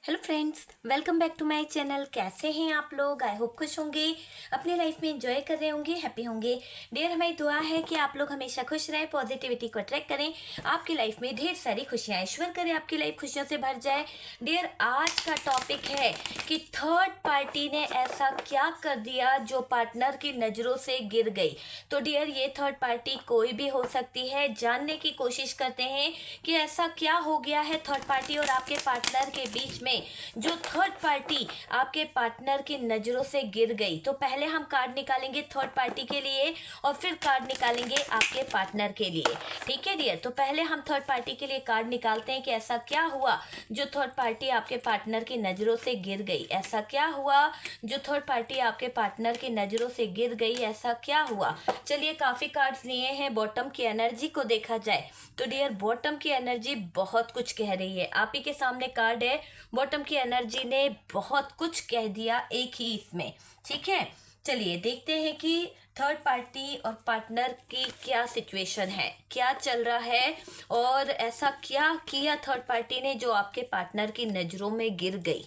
Hello friends, welcome back to my channel. कैसे हैं आप लोग? आई होप खुश होंगे, अपनी लाइफ में एंजॉय कर रहे होंगे, हैप्पी होंगे। डियर, हमारी दुआ है कि आप लोग हमेशा खुश रहें, पॉजिटिविटी को अट्रैक्ट करें, आपकी लाइफ में ढेर सारी खुशियां ईश्वर करे आपकी लाइफ खुशियों से भर जाए। डियर, आज का टॉपिक है कि थर्ड पार्टी ने ऐसा क्या कर दिया जो पार्टनर की नज़रों से गिर गई। तो डियर, ये थर्ड पार्टी कोई भी हो सकती है। जानने की कोशिश करते हैं कि ऐसा क्या हो गया है थर्ड पार्टी और आपके पार्टनर के बीच में जो थर्ड पार्टी आपके पार्टनर की नज़रों से गिर गई। तो पहले हम कार्ड निकालेंगे थर्ड पार्टी के लिए और फिर कार्ड निकालेंगे आपके पार्टनर के लिए। ठीक है डियर, तो पहले हम थर्ड पार्टी के लिए कार्ड निकालते हैं कि ऐसा क्या हुआ जो थर्ड पार्टी आपके पार्टनर की नज़रों से गिर गई। ऐसा क्या हुआ जो थर्ड पार्टी आपके पार्टनर की नज़रों से गिर गई, ऐसा क्या हुआ। चलिए, काफ़ी कार्ड्स लिए हैं। बॉटम की एनर्जी को देखा जाए तो डियर, बॉटम की एनर्जी बहुत कुछ कह रही है। आप ही के सामने कार्ड है। बॉटम की एनर्जी ने बहुत कुछ कह दिया एक ही इसमें। ठीक है, चलिए देखते हैं कि थर्ड पार्टी और पार्टनर की क्या सिचुएशन है, क्या चल रहा है और ऐसा क्या किया थर्ड पार्टी ने जो आपके पार्टनर की नज़रों में गिर गई।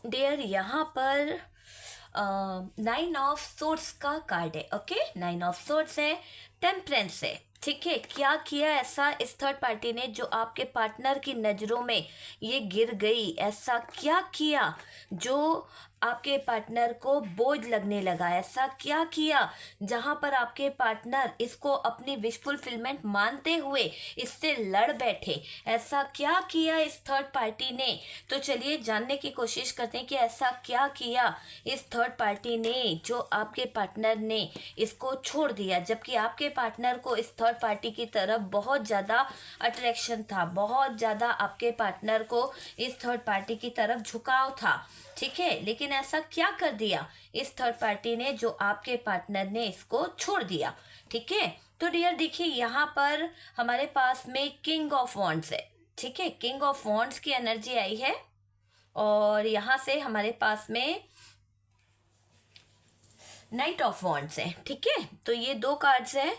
डियर, यहाँ पर 9 ऑफ सोर्ड्स का कार्ड है। ओके, 9 ऑफ सोर्ड्स है, टेम्परेंस है। ठीक है, क्या किया ऐसा इस थर्ड पार्टी ने जो आपके पार्टनर की नज़रों में ये गिर गई। ऐसा क्या किया जो आपके पार्टनर को बोझ लगने लगा। ऐसा क्या किया जहां पर आपके पार्टनर इसको अपनी विश फुलफिलमेंट मानते हुए इससे लड़ बैठे। ऐसा क्या किया इस थर्ड पार्टी ने। तो चलिए जानने की कोशिश करते हैं कि ऐसा क्या किया इस थर्ड पार्टी ने जो आपके पार्टनर ने इसको छोड़ दिया, जबकि आपके पार्टनर को इस थर्ड पार्टी की तरफ बहुत ज़्यादा अट्रैक्शन था, बहुत ज़्यादा आपके पार्टनर को इस थर्ड पार्टी की तरफ झुकाव था। ठीक है, लेकिन ऐसा क्या कर दिया इस थर्ड पार्टी ने जो आपके पार्टनर ने इसको छोड़ दिया। ठीक है, तो डियर देखिए, यहाँ पर हमारे पास में किंग ऑफ वॉन्ड्स है। ठीक है, किंग ऑफ वॉन्ड्स की एनर्जी आई है और यहाँ से हमारे पास में नाइट ऑफ वॉन्ड्स है। ठीक है, तो ये दो कार्ड्स हैं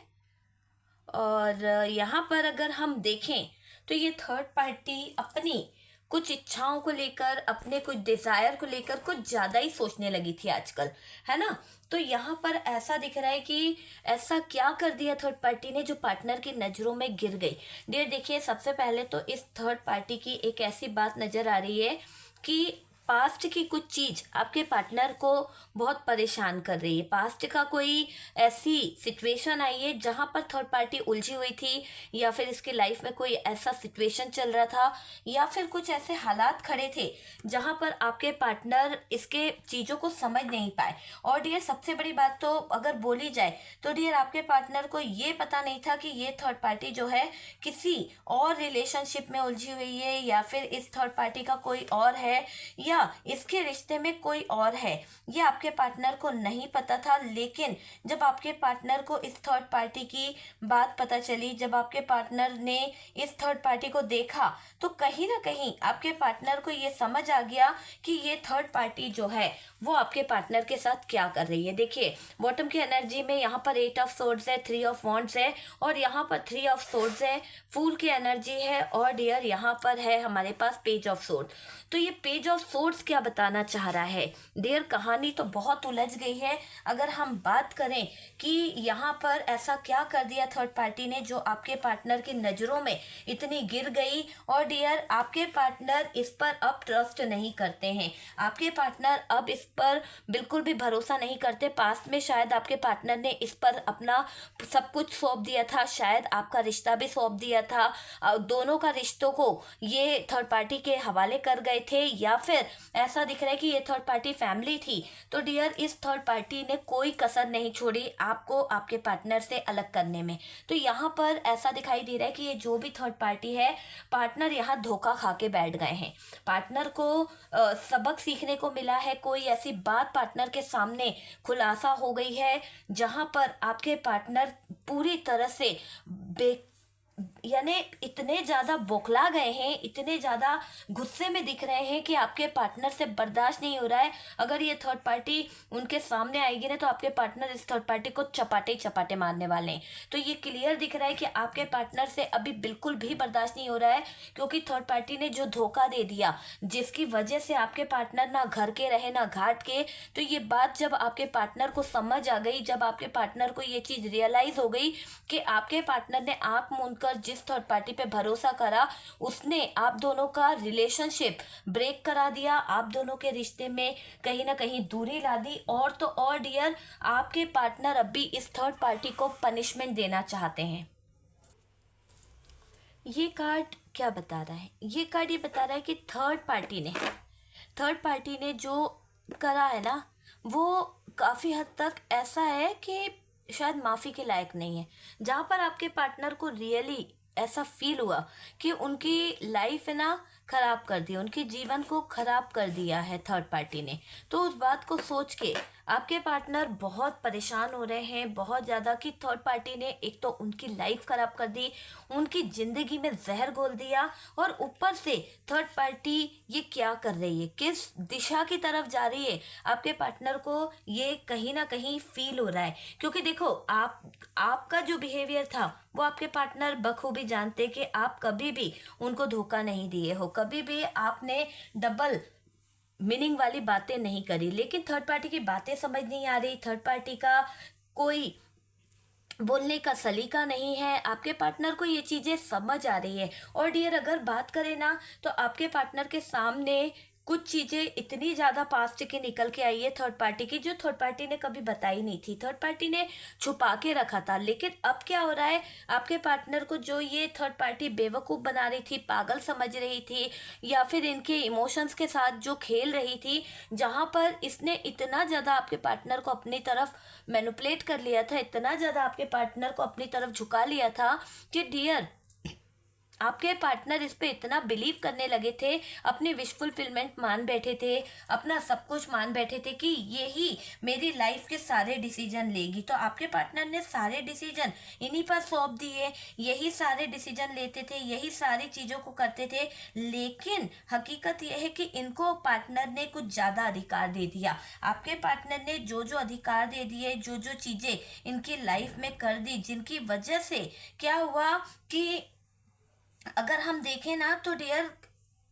और यहाँ पर अगर हम देखें तो ये थर्ड पार्टी अपनी कुछ इच्छाओं को लेकर, अपने कुछ डिजायर को लेकर कुछ ज्यादा ही सोचने लगी थी आजकल, है ना। तो यहाँ पर ऐसा दिख रहा है कि ऐसा क्या कर दिया थर्ड पार्टी ने जो पार्टनर की नज़रों में गिर गई। डियर देखिए, सबसे पहले तो इस थर्ड पार्टी की एक ऐसी बात नज़र आ रही है कि पास्ट की कुछ चीज आपके पार्टनर को बहुत परेशान कर रही है। पास्ट का कोई ऐसी सिचुएशन आई है जहां पर थर्ड पार्टी उलझी हुई थी, या फिर इसकी लाइफ में कोई ऐसा सिचुएशन चल रहा था, या फिर कुछ ऐसे हालात खड़े थे जहां पर आपके पार्टनर इसके चीजों को समझ नहीं पाए। और डियर, सबसे बड़ी बात तो अगर बोली जाए तो डियर, आपके पार्टनर को ये पता नहीं था कि ये थर्ड पार्टी जो है किसी और रिलेशनशिप में उलझी हुई है, या फिर इस थर्ड पार्टी का कोई और है, या इसके रिश्ते में कोई और है। ये आपके पार्टनर को नहीं पता था। लेकिन जब आपके पार्टनर को इस थर्ड पार्टी की बात पता चली, जब आपके पार्टनर ने इस थर्ड पार्टी को देखा, तो कहीं ना कहीं आपके पार्टनर को ये समझ आ गया कि ये थर्ड पार्टी जो है वो आपके पार्टनर के साथ क्या कर रही है। देखिए, बॉटम की एनर्जी में यहाँ पर 8 ऑफ सोर्ड्स है, 3 ऑफ वॉन्ड्स है और यहाँ पर 3 ऑफ सोर्ड्स है, फूल की एनर्जी है और डियर यहाँ पर है हमारे पास पेज ऑफ सोर्ड। तो ये पेज ऑफ सोर्ड्स क्या बताना चाह रहा है डियर, कहानी तो बहुत उलझ गई है। अगर हम बात करें कि यहाँ पर ऐसा क्या कर दिया थर्ड पार्टी ने जो आपके पार्टनर की नज़रों में इतनी गिर गई, और डियर आपके पार्टनर इस पर अब ट्रस्ट नहीं करते हैं। आपके पार्टनर अब इस पर बिल्कुल भी भरोसा नहीं करते। पास्ट में शायद आपके पार्टनर ने इस पर अपना सब कुछ सौंप दिया था, शायद आपका रिश्ता भी सौंप दिया था, दोनों का रिश्तों को ये थर्ड पार्टी के हवाले कर गए थे, या फिर ऐसा दिख रहा है कि ये थर्ड पार्टी फैमिली थी। तो डियर, इस थर्ड पार्टी ने कोई कसर नहीं छोड़ी आपको आपके पार्टनर से अलग करने में। तो यहाँ पर ऐसा दिखाई दे रहा है कि ये जो भी थर्ड पार्टी है, पार्टनर यहाँ धोखा खा के बैठ गए हैं। पार्टनर को सबक सीखने को मिला है। कोई ऐसी बात पार्टनर के सामने खुलासा हो गई है जहां पर आपके पार्टनर पूरी तरह से यानी इतने ज़्यादा बौखला गए हैं, इतने ज़्यादा गुस्से में दिख रहे हैं कि आपके पार्टनर से बर्दाश्त नहीं हो रहा है। अगर ये थर्ड पार्टी उनके सामने आएगी ना तो आपके पार्टनर इस थर्ड पार्टी को चपाटे चपाटे मारने वाले हैं। तो ये क्लियर दिख रहा है कि आपके पार्टनर से अभी बिल्कुल भी बर्दाश्त नहीं हो रहा है, क्योंकि थर्ड पार्टी ने जो धोखा दे दिया, जिसकी वजह से आपके पार्टनर ना घर के रहे ना घाट के। तो ये बात जब आपके पार्टनर को समझ आ गई, जब आपके पार्टनर को ये चीज़ रियलाइज हो गई कि आपके पार्टनर ने आंख मूंदकर जिस थर्ड पार्टी पे भरोसा करा, उसने आप दोनों का रिलेशनशिप ब्रेक करा दिया, आप दोनों के रिश्ते में कहीं ना कहीं दूरी ला दी। और तो और डियर, आपके पार्टनर अभी इस थर्ड पार्टी को पनिशमेंट देना चाहते हैं। ये कार्ड क्या बता रहा है? ये कार्ड ये बता रहा है कि थर्ड पार्टी ने जो करा है ना, वो काफ़ी हद तक ऐसा है कि शायद माफ़ी के लायक नहीं है। जहाँ पर आपके पार्टनर को रियली ऐसा फील हुआ कि उनकी लाइफ है ना खराब कर दी, उनके जीवन को खराब कर दिया है थर्ड पार्टी ने, तो उस बात को सोच के आपके पार्टनर बहुत परेशान हो रहे हैं, बहुत ज़्यादा, कि थर्ड पार्टी ने एक तो उनकी लाइफ खराब कर दी, उनकी ज़िंदगी में जहर घोल दिया, और ऊपर से थर्ड पार्टी ये क्या कर रही है, किस दिशा की तरफ जा रही है, आपके पार्टनर को ये कहीं ना कहीं फील हो रहा है। क्योंकि देखो, आपका जो बिहेवियर था वो आपके पार्टनर बखूबी जानते कि आप कभी भी उनको धोखा नहीं दिए हो, कभी भी आपने डबल मीनिंग वाली बातें नहीं करी। लेकिन थर्ड पार्टी की बातें समझ नहीं आ रही, थर्ड पार्टी का कोई बोलने का सलीका नहीं है, आपके पार्टनर को ये चीज़ें समझ आ रही है। और डियर, अगर बात करें ना तो आपके पार्टनर के सामने कुछ चीज़ें इतनी ज़्यादा पास्ट की निकल के आई है थर्ड पार्टी की, जो थर्ड पार्टी ने कभी बताई नहीं थी, थर्ड पार्टी ने छुपा के रखा था। लेकिन अब क्या हो रहा है, आपके पार्टनर को जो ये थर्ड पार्टी बेवकूफ़ बना रही थी, पागल समझ रही थी, या फिर इनके इमोशंस के साथ जो खेल रही थी, जहाँ पर इसने इतना ज़्यादा आपके पार्टनर को अपनी तरफ मैनिपुलेट कर लिया था, इतना ज़्यादा आपके पार्टनर को अपनी तरफ झुका लिया था कि डियर, आपके पार्टनर इस पे इतना बिलीव करने लगे थे, अपनी विश फुलफिलमेंट मान बैठे थे, अपना सब कुछ मान बैठे थे कि यही मेरी लाइफ के सारे डिसीजन लेगी। तो आपके पार्टनर ने सारे डिसीजन इन्हीं पर सौंप दिए, यही सारे डिसीजन लेते थे, यही सारी चीज़ों को करते थे। लेकिन हकीकत यह है कि इनको पार्टनर ने कुछ ज़्यादा अधिकार दे दिया। आपके पार्टनर ने जो जो अधिकार दे दिए, जो जो चीज़ें इनकी लाइफ में कर दी, जिनकी वजह से क्या हुआ कि अगर हम देखें ना तो डियर,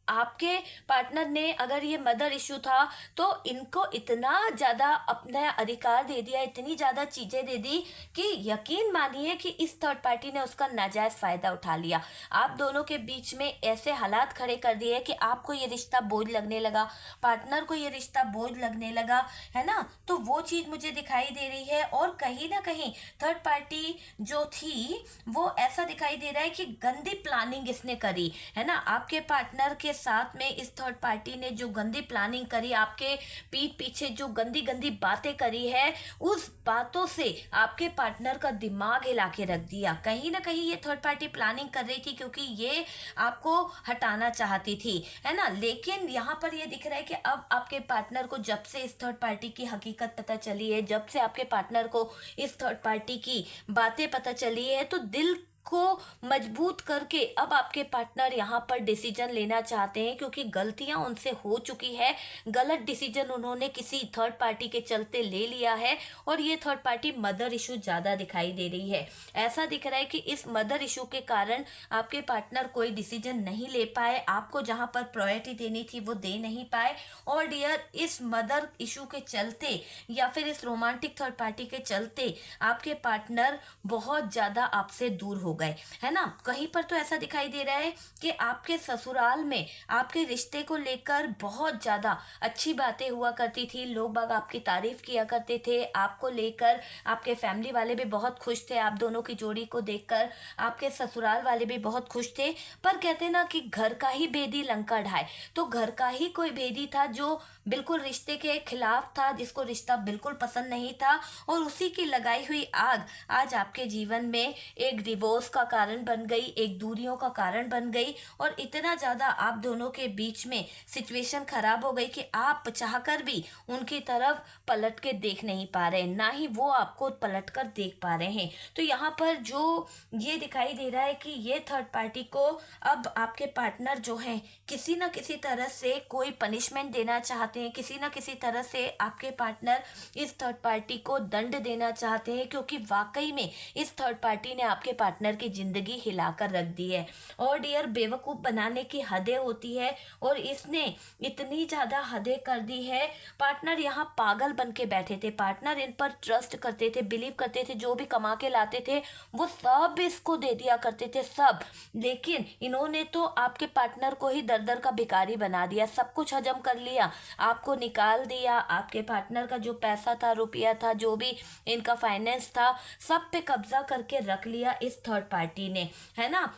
आपके पार्टनर ने, अगर ये मदर इशू था, तो इनको इतना ज़्यादा अपना अधिकार दे दिया, इतनी ज़्यादा चीज़ें दे दी कि यकीन मानिए कि इस थर्ड पार्टी ने उसका नाजायज़ फ़ायदा उठा लिया। आप दोनों के बीच में ऐसे हालात खड़े कर दिए कि आपको ये रिश्ता बोझ लगने लगा, पार्टनर को ये रिश्ता बोझ लगने लगा, है ना। तो वो चीज़ मुझे दिखाई दे रही है। और कहीं ना कहीं थर्ड पार्टी जो थी वो ऐसा दिखाई दे रहा है कि गंदी प्लानिंग इसने करी, है ना। आपके पार्टनर के साथ में इस थर्ड पार्टी ने जो गंदी प्लानिंग करी, आपके पीठ पीछे जो गंदी गंदी बातें करी है, उस बातों से आपके पार्टनर का दिमाग हिला के रख दिया। कहीं ना कहीं ये थर्ड पार्टी प्लानिंग कर रही थी, क्योंकि ये आपको हटाना चाहती थी, है ना। लेकिन यहाँ पर ये दिख रहा है कि अब आपके पार्टनर को जब से इस थर्ड पार्टी की हकीकत पता चली है, जब से आपके पार्टनर को इस थर्ड पार्टी की बातें पता चली है, तो दिल को मजबूत करके अब आपके पार्टनर यहाँ पर डिसीजन लेना चाहते हैं, क्योंकि गलतियां उनसे हो चुकी है, गलत डिसीजन उन्होंने किसी थर्ड पार्टी के चलते ले लिया है। और ये थर्ड पार्टी मदर इशू ज़्यादा दिखाई दे रही है। ऐसा दिख रहा है कि इस मदर इशू के कारण आपके पार्टनर कोई डिसीजन नहीं ले पाए, आपको जहाँ पर प्रायोरिटी देनी थी वो दे नहीं पाए। और डियर, इस मदर इशू के चलते या फिर इस रोमांटिक थर्ड पार्टी के चलते आपके पार्टनर बहुत ज़्यादा आपसे दूर हो गए, है ना। कहीं पर तो ऐसा दिखाई दे रहा है कि आपके ससुराल में आपके रिश्ते को लेकर बहुत ज़्यादा अच्छी बातें हुआ करती थी, लोग बाग आपकी तारीफ किया करते थे, आपको लेकर आपके फैमिली वाले भी बहुत खुश थे, आप दोनों की जोड़ी को देखकर आपके ससुराल वाले भी बहुत खुश थे। पर कहते ना कि घर का ही भेदी लंका ढाए, तो घर का ही कोई भेदी था जो बिल्कुल रिश्ते के खिलाफ था, जिसको रिश्ता बिल्कुल पसंद नहीं था, और उसी की लगाई हुई आग आज आपके जीवन में एक डिवोर्स डिवोर्स का कारण बन गई, एक दूरियों का कारण बन गई, और इतना ज़्यादा आप दोनों के बीच में सिचुएशन खराब हो गई कि आप चाहकर भी उनकी तरफ पलट के देख नहीं पा रहे, ना ही वो आपको पलट कर देख पा रहे हैं। तो यहाँ पर जो ये दिखाई दे रहा है कि ये थर्ड पार्टी को अब आपके पार्टनर जो हैं किसी न किसी तरह से कोई पनिशमेंट देना चाहते हैं, किसी न किसी तरह से आपके पार्टनर इस थर्ड पार्टी को दंड देना चाहते हैं, क्योंकि वाकई में इस थर्ड पार्टी ने आपके पार्टनर की जिंदगी हिलाकर रख दी है। और डियर, बेवकूफ़ बनाने की हदें होती है, और इसने इतनी ज़्यादा हदें कर दी है। पार्टनर यहाँ पागल बन के बैठे थे, पार्टनर इन पर ट्रस्ट करते थे, बिलीव करते थे, जो भी कमा के लाते थे वो सब इसको दे दिया करते थे सब। लेकिन इन्होंने तो आपके पार्टनर को ही दर दर का भिखारी बना दिया, सब कुछ हजम कर लिया, आपको निकाल दिया, आपके पार्टनर का जो पैसा था, रुपया था, जो भी इनका फाइनेंस था, सब पे कब्जा करके रख लिया इस थर्ड पार्टी ने, है ना।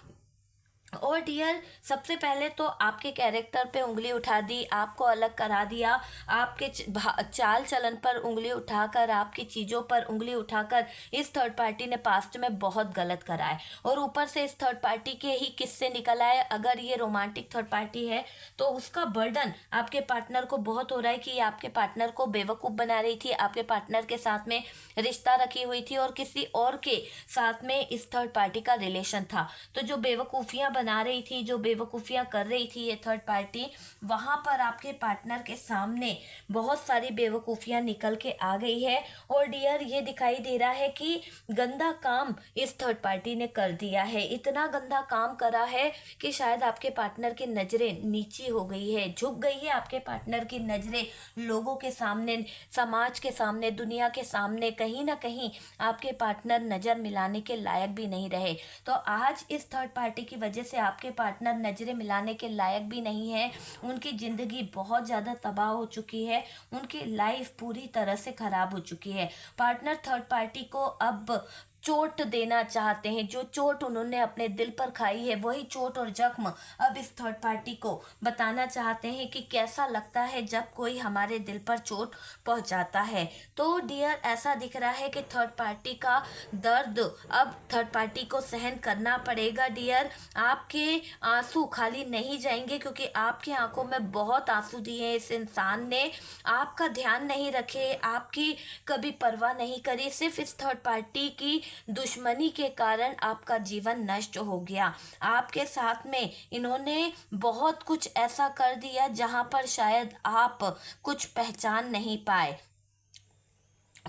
और डियर, सबसे पहले तो आपके कैरेक्टर पे उंगली उठा दी, आपको अलग करा दिया, आपके चाल चलन पर उंगली उठाकर, आपकी चीज़ों पर उंगली उठाकर इस थर्ड पार्टी ने पास्ट में बहुत गलत करा है। और ऊपर से इस थर्ड पार्टी के ही किस्से निकल आए। अगर ये रोमांटिक थर्ड पार्टी है तो उसका बर्डन आपके पार्टनर को बहुत हो रहा है कि ये आपके पार्टनर को बेवकूफ़ बना रही थी, आपके पार्टनर के साथ में रिश्ता रखी हुई थी और किसी और के साथ में इस थर्ड पार्टी का रिलेशन था। तो जो बेवकूफ़ियाँ बना रही थी, जो बेवकूफ़ियाँ कर रही थी ये थर्ड पार्टी, वहाँ पर आपके पार्टनर के सामने बहुत सारी बेवकूफ़ियाँ निकल के आ गई है। और डियर, ये दिखाई दे रहा है कि गंदा काम इस थर्ड पार्टी ने कर दिया है, इतना गंदा काम करा है कि शायद आपके पार्टनर की नज़रें नीची हो गई है, झुक गई है आपके पार्टनर की नज़रें लोगों के सामने, समाज के सामने, दुनिया के सामने। कहीं ना कहीं आपके पार्टनर नज़र मिलाने के लायक भी नहीं रहे। तो आज इस थर्ड पार्टी की वजह से आपके पार्टनर नज़रें मिलाने के लायक भी नहीं है, उनकी ज़िंदगी बहुत ज़्यादा तबाह हो चुकी है, उनकी लाइफ पूरी तरह से ख़राब हो चुकी है। पार्टनर थर्ड पार्टी को अब चोट देना चाहते हैं, जो चोट उन्होंने अपने दिल पर खाई है वही चोट और जख्म अब इस थर्ड पार्टी को बताना चाहते हैं कि कैसा लगता है जब कोई हमारे दिल पर चोट पहुंचाता है। तो डियर, ऐसा दिख रहा है कि थर्ड पार्टी का दर्द अब थर्ड पार्टी को सहन करना पड़ेगा। डियर, आपके आंसू खाली नहीं जाएंगे, क्योंकि आपकी आंखों में बहुत आंसू दिए इस इंसान ने, आपका ध्यान नहीं रखे, आपकी कभी परवाह नहीं करी, सिर्फ इस थर्ड पार्टी की दुश्मनी के कारण आपका जीवन नष्ट हो गया। आपके साथ में इन्होंने बहुत कुछ ऐसा कर दिया जहां पर शायद आप कुछ पहचान नहीं पाए।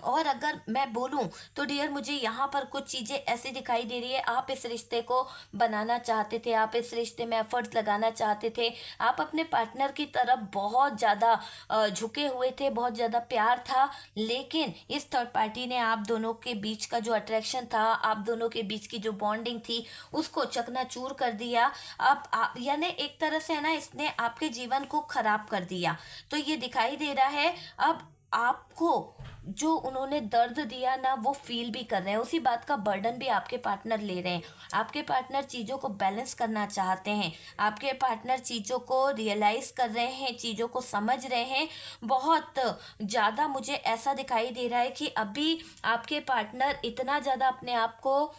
और अगर मैं बोलूं तो डियर, मुझे यहाँ पर कुछ चीज़ें ऐसी दिखाई दे रही है, आप इस रिश्ते को बनाना चाहते थे, आप इस रिश्ते में एफर्ट्स लगाना चाहते थे, आप अपने पार्टनर की तरफ बहुत ज़्यादा झुके हुए थे, बहुत ज़्यादा प्यार था। लेकिन इस थर्ड पार्टी ने आप दोनों के बीच का जो अट्रैक्शन था, आप दोनों के बीच की जो बॉन्डिंग थी, उसको चकनाचूर कर दिया। अब यानी एक तरह से है ना, इसने आपके जीवन को खराब कर दिया। तो ये दिखाई दे रहा है अब आपको जो उन्होंने दर्द दिया ना, वो फील भी कर रहे हैं, उसी बात का बर्डन भी आपके पार्टनर ले रहे हैं। आपके पार्टनर चीज़ों को बैलेंस करना चाहते हैं, आपके पार्टनर चीज़ों को रियलाइज़ कर रहे हैं, चीज़ों को समझ रहे हैं बहुत ज़्यादा। मुझे ऐसा दिखाई दे रहा है कि अभी आपके पार्टनर इतना ज़्यादा अपने आप को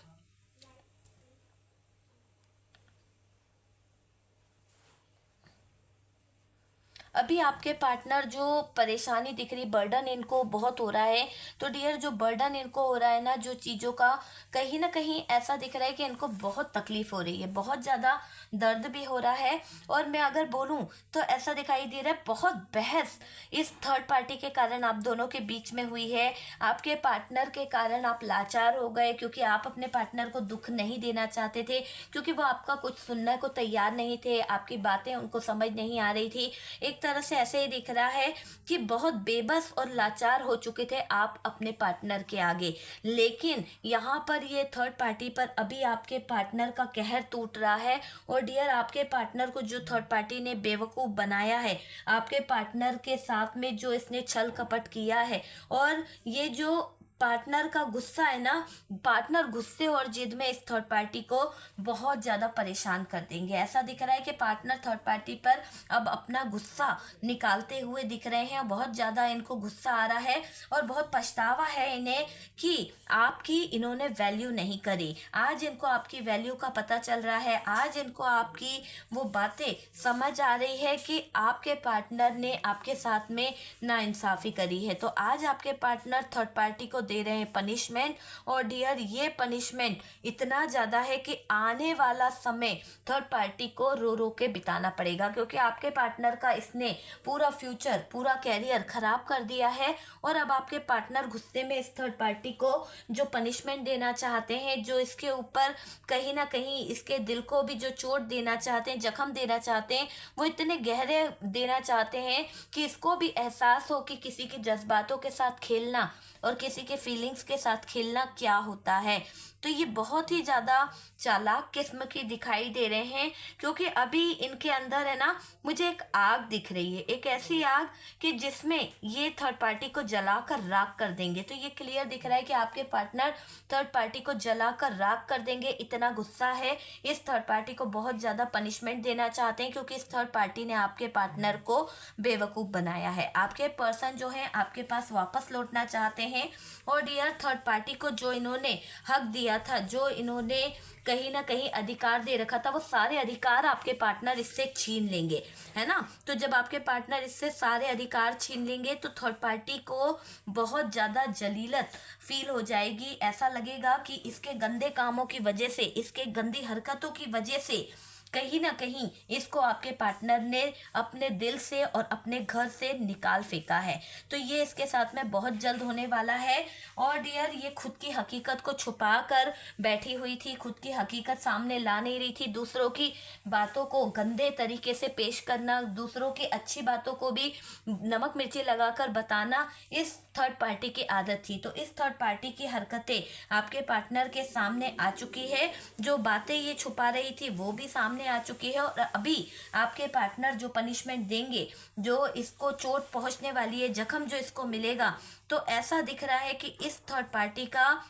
अभी आपके पार्टनर जो परेशानी दिख रही, बर्डन इनको बहुत हो रहा है। तो डियर, जो बर्डन इनको हो रहा है ना, जो चीज़ों का, कहीं ना कहीं ऐसा दिख रहा है कि इनको बहुत तकलीफ हो रही है, बहुत ज़्यादा दर्द भी हो रहा है। और मैं अगर बोलूँ तो ऐसा दिखाई दे रहा है बहुत बहस इस थर्ड पार्टी के कारण आप दोनों के बीच में हुई है। आपके पार्टनर के कारण आप लाचार हो गए, क्योंकि आप अपने पार्टनर को दुख नहीं देना चाहते थे, क्योंकि वो आपका कुछ सुनने को तैयार नहीं थे, आपकी बातें उनको समझ नहीं आ रही थी। एक तरह से ऐसे ही दिख रहा है कि बहुत बेबस और लाचार हो चुके थे आप अपने पार्टनर के आगे। लेकिन यहाँ पर ये थर्ड पार्टी पर अभी आपके पार्टनर का कहर टूट रहा है। और डियर, आपके पार्टनर को जो थर्ड पार्टी ने बेवकूफ़ बनाया है, आपके पार्टनर के साथ में जो इसने छल कपट किया है, और ये जो पार्टनर का गुस्सा है ना, पार्टनर गुस्से और जिद में इस थर्ड पार्टी को बहुत ज़्यादा परेशान कर देंगे। ऐसा दिख रहा है कि पार्टनर थर्ड पार्टी पर अब अपना गुस्सा निकालते हुए दिख रहे हैं, बहुत ज़्यादा इनको गुस्सा आ रहा है और बहुत पछतावा है इन्हें कि आपकी इन्होंने वैल्यू नहीं करी। आज इनको आपकी वैल्यू का पता चल रहा है, आज इनको आपकी वो बातें समझ आ रही है कि आपके पार्टनर ने आपके साथ में नाइंसाफ़ी करी है। तो आज आपके पार्टनर थर्ड पार्टी को दे रहे हैं पनिशमेंट, और डियर ये पनिशमेंट इतना ज़्यादा है कि आने वाला समय थर्ड पार्टी को रो रो के बिताना पड़ेगा, क्योंकि आपके पार्टनर का इसने पूरा फ्यूचर, पूरा कैरियर ख़राब कर दिया है। और अब आपके पार्टनर गुस्से में इस थर्ड पार्टी को जो पनिशमेंट देना चाहते हैं, जो इसके ऊपर कहीं ना कहीं इसके दिल को भी जो चोट देना चाहते हैं, जख्म देना चाहते हैं, वो इतने गहरे देना चाहते हैं कि इसको भी एहसास हो कि किसी के जज्बातों के साथ खेलना और किसी के फीलिंग्स के साथ खेलना क्या होता है। तो ये बहुत ही ज़्यादा चालाक किस्म की दिखाई दे रहे हैं, क्योंकि अभी इनके अंदर है ना, मुझे एक आग दिख रही है, एक ऐसी आग कि जिसमें ये थर्ड पार्टी को जलाकर राख कर देंगे। तो ये क्लियर दिख रहा है कि आपके पार्टनर थर्ड पार्टी को जलाकर राख कर देंगे। इतना गुस्सा है, इस थर्ड पार्टी को बहुत ज़्यादा पनिशमेंट देना चाहते हैं, क्योंकि इस थर्ड पार्टी ने आपके पार्टनर को बेवकूफ़ बनाया है। आपके पर्सन जो है आपके पास वापस लौटना चाहते हैं, और डियर थर्ड पार्टी को जो इन्होंने हक दिया था, जो इन्होंने कहीं ना कहीं अधिकार दे रखा था, वो सारे अधिकार आपके पार्टनर इससे छीन लेंगे, है ना। तो जब आपके पार्टनर इससे सारे अधिकार छीन लेंगे तो थर्ड पार्टी को बहुत ज़्यादा जलीलत फील हो जाएगी। ऐसा लगेगा कि इसके गंदे कामों की वजह से, इसके गंदी हरकतों की वजह से कहीं ना कहीं इसको आपके पार्टनर ने अपने दिल से और अपने घर से निकाल फेंका है। तो ये इसके साथ में बहुत जल्द होने वाला है। और डियर ये खुद की हकीकत को छुपा कर बैठी हुई थी, खुद की हकीकत सामने ला नहीं रही थी, दूसरों की बातों को गंदे तरीके से पेश करना, दूसरों की अच्छी बातों को भी नमक मिर्ची लगाकर बताना इस थर्ड पार्टी की आदत थी। तो इस थर्ड पार्टी की हरकतें आपके पार्टनर के सामने आ चुकी है, जो बातें ये छुपा रही थी वो भी सामने आ चुकी है। और अभी आपके पार्टनर जो पनिशमेंट देंगे, जो इसको चोट पहुंचने वाली है, जख्म जो इसको मिलेगा, तो ऐसा दिख रहा है कि इस थर्ड पार्टी का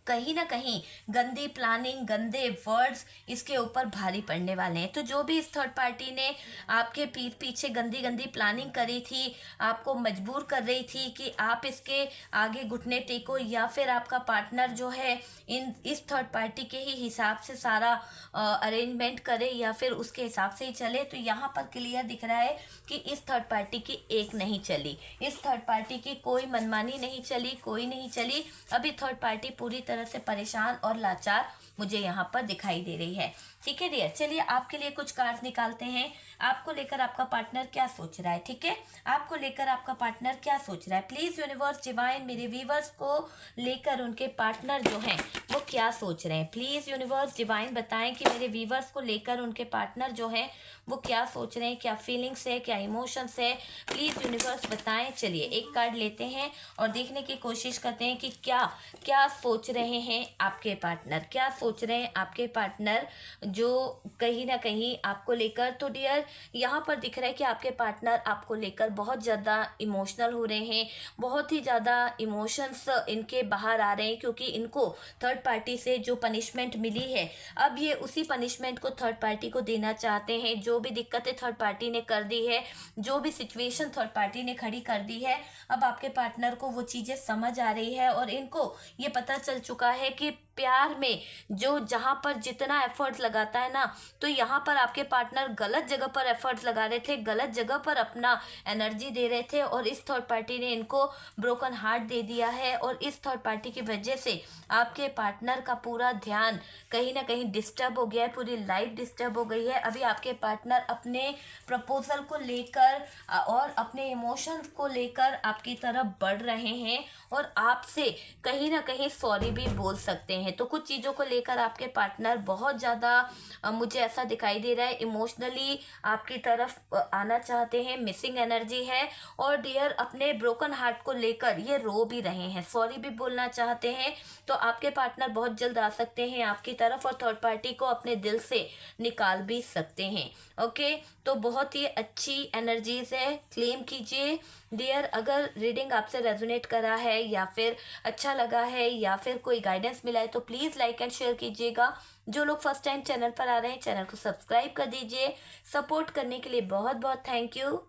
कहीं ना कहीं गंदी प्लानिंग, गंदे वर्ड्स इसके ऊपर भारी पड़ने वाले हैं। तो जो भी इस थर्ड पार्टी ने आपके पीठ पीछे गंदी गंदी प्लानिंग करी थी, आपको मजबूर कर रही थी कि आप इसके आगे घुटने टेको, या फिर आपका पार्टनर जो है इस थर्ड पार्टी के ही हिसाब से सारा अरेंजमेंट करे या फिर उसके हिसाब से ही चले, तो यहाँ पर क्लियर दिख रहा है कि इस थर्ड पार्टी की एक नहीं चली, इस थर्ड पार्टी की कोई मनमानी नहीं चली, कोई नहीं चली। अभी थर्ड पार्टी पूरी तरह से परेशान और लाचार मुझे यहाँ पर दिखाई दे रही है। ठीक है डियर, चलिए आपके लिए कुछ कार्ड्स निकालते हैं। आपको लेकर आपका पार्टनर क्या सोच रहा है, ठीक है, आपको लेकर आपका पार्टनर क्या सोच रहा है। प्लीज यूनिवर्स डिवाइन मेरे व्यूवर्स को लेकर उनके पार्टनर जो हैं वो क्या सोच रहे हैं। प्लीज यूनिवर्स डिवाइन बताएं कि मेरे व्यूवर्स को लेकर उनके पार्टनर जो हैं वो क्या सोच रहे हैं, क्या फीलिंग्स है, क्या इमोशंस है, प्लीज यूनिवर्स बताएं। चलिए एक कार्ड लेते हैं और देखने की कोशिश करते हैं कि क्या क्या सोच रहे हैं आपके पार्टनर, क्या सोच रहे हैं आपके पार्टनर जो कहीं ना कहीं आपको लेकर। तो डियर यहाँ पर दिख रहा है कि आपके पार्टनर आपको लेकर बहुत ज़्यादा इमोशनल हो रहे हैं, बहुत ही ज़्यादा इमोशंस इनके बाहर आ रहे हैं, क्योंकि इनको थर्ड पार्टी से जो पनिशमेंट मिली है, अब ये उसी पनिशमेंट को थर्ड पार्टी को देना चाहते हैं। जो भी दिक्कतें थर्ड पार्टी ने कर दी है, जो भी सिचुएशन थर्ड पार्टी ने खड़ी कर दी है, अब आपके पार्टनर को वो चीज़ें समझ आ रही है और इनको ये पता चल चुका है कि प्यार में जो जहाँ पर जितना एफर्ट्स लगाता है ना, तो यहाँ पर आपके पार्टनर गलत जगह पर एफर्ट्स लगा रहे थे, गलत जगह पर अपना एनर्जी दे रहे थे, और इस थर्ड पार्टी ने इनको ब्रोकन हार्ट दे दिया है। और इस थर्ड पार्टी की वजह से आपके पार्टनर का पूरा ध्यान कहीं ना कहीं डिस्टर्ब हो गया है, पूरी लाइफ डिस्टर्ब हो गई है। अभी आपके पार्टनर अपने प्रपोजल को लेकर और अपने इमोशंस को लेकर आपकी तरफ बढ़ रहे हैं, और आपसे कहीं ना कहीं सॉरी भी बोल सकते हैं। तो कुछ चीज़ों को लेकर आपके पार्टनर बहुत ज़्यादा मुझे ऐसा दिखाई दे रहा है इमोशनली आपकी तरफ आना चाहते हैं, मिसिंग एनर्जी है। और डियर अपने ब्रोकन हार्ट को लेकर ये रो भी रहे हैं, सॉरी भी बोलना चाहते हैं। तो आपके पार्टनर बहुत जल्द आ सकते हैं आपकी तरफ और थर्ड पार्टी को अपने दिल से निकाल भी सकते हैं। ओके, तो बहुत ही अच्छी एनर्जीज है, क्लेम कीजिए डियर, अगर रीडिंग आपसे रेजोनेट करा है या फिर अच्छा लगा है या फिर कोई गाइडेंस मिला है तो प्लीज़ लाइक एंड शेयर कीजिएगा। जो लोग फर्स्ट टाइम चैनल पर आ रहे हैं, चैनल को सब्सक्राइब कर दीजिए। सपोर्ट करने के लिए बहुत बहुत थैंक यू।